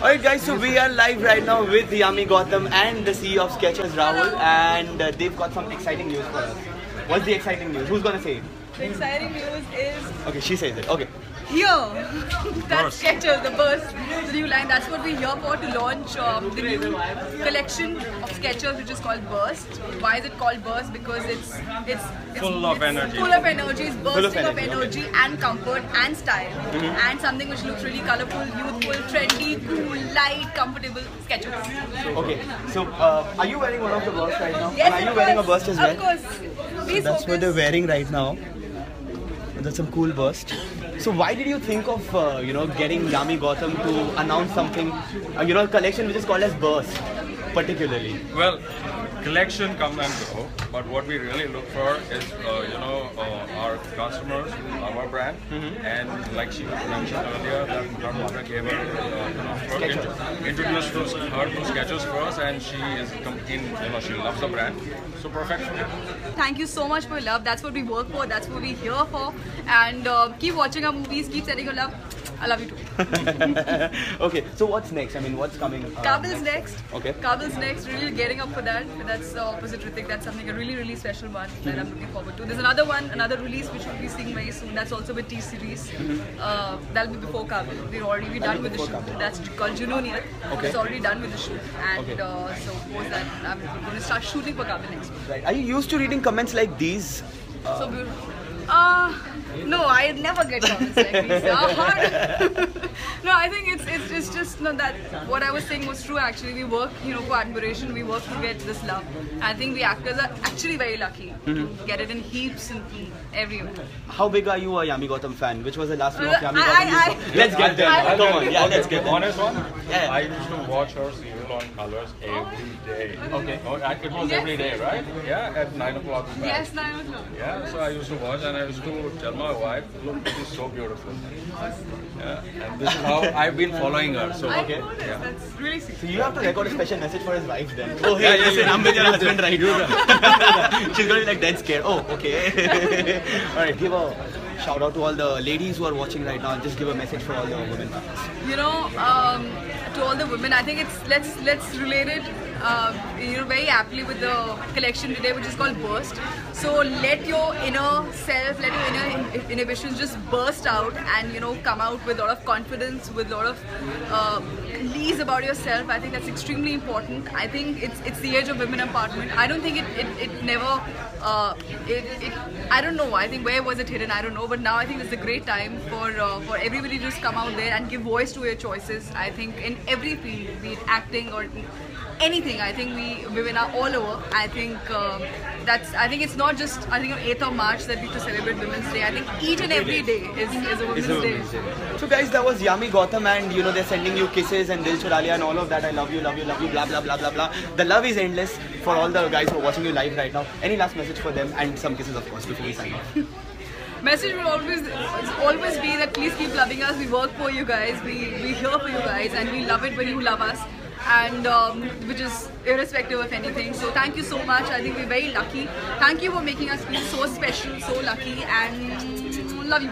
Alright guys, so we are live right now with Yami Gautam and the CEO of Skechers, Rahul, and they've got some exciting news for us. What's the exciting news? Who's gonna say it? The exciting news is Okay, she says it. Okay. here. That's Skechers, the burst, the new line. That's what we're here for, to launch the new collection of Skechers, which is called Burst. Why is it called Burst? Because it's Full of energy. Full of energy. It's bursting of energy, energy and comfort and style, and something which looks really colorful, youthful, trendy, cool, light, comfortable. Skechers. Okay, so are you wearing one of the bursts right now? Yes, and are you wearing a burst as well? Of course. Please That's what they're focus. wearing right now. That's some cool burst. So why did you think of getting Yami Gautam to announce something, a collection which is called as Burst, particularly? Well, collection come and go, but what we really look for is, our customers, our brand, and like she mentioned earlier, that her mother gave her, introduced her to Skechers first, and she is she loves the brand, so perfect for her. Thank you so much for your love. That's what we work for. That's what we're here for. And keep watching our movies. Keep sending your love. I love you too. Okay, so what's next? I mean, what's coming? Kabil's next. Okay. Kabil's next. Really getting up for that. That's the opposite Hrithik. That's something a really, really special one that I'm looking forward to. There's another one, another release which we'll be seeing very soon. That's also with T-Series. That'll be before Kabil. We're already done with the shoot. That's called Junooniat. Okay. It's already done with the shoot. And Okay. so post that, I'm going to start shooting for Kabil next week. Right. Are you used to reading comments like these? So beautiful. No, I never get comments like these. No, I think it's just that what I was saying was true. Actually, we work, for admiration. We work to get this love. I think the actors are actually very lucky to get it in heaps and everywhere. How big are you a Yami Gautam fan? Which was the last film of Yami Gautam you saw? I- Let's get there. I- Come on, yeah, Okay, let's get there. honest one. Yeah. I used to watch her serial on Colors every day. Okay. Oh, it was Yes. every day, right? Yeah, at 9 o'clock. Yes, 9 o'clock. Yeah, so I used to watch, and I used to tell my wife, look, this is so beautiful. Yeah, and this is how I've been following her. So I Okay. noticed. Yeah. That's really sweet. So you have to record a special message for his wife then. Oh, Yeah, hey, yeah, listen, yeah. I'm with your husband right now. She's gonna be like dead scared. Oh, okay. Alright, give a shout out to all the ladies who are watching right now and just give a message for all the women fans. To all the women, I think let's relate it very aptly with the collection today, which is called Burst. So let your inner self, let your inner inhibitions just burst out and come out with a lot of confidence, with a lot of release about yourself. I think that's extremely important. I think it's the age of women empowerment. I don't think it never I don't know. I think where was it hidden? I don't know. But now I think it's a great time for everybody to just come out there and give voice to your choices. I think in every field, be it acting or anything, I think women are all over. I think I think it's not just on 8th of March that we have to celebrate Women's Day. I think each and every day is a Women's Day. So guys, that was Yami Gautam, and they're sending you kisses and Dil Chura Liya and all of that. I love you, love you, love you, blah blah blah blah blah. The love is endless for all the guys who are watching you live right now. Any last message for them, and some kisses of course before we sign off. Message will always be that please keep loving us. We work for you guys. We here for you guys, and we love it when you love us. And which is irrespective of anything. So thank you so much. I think we're very lucky. Thank you for making us feel so special, so lucky, and love you.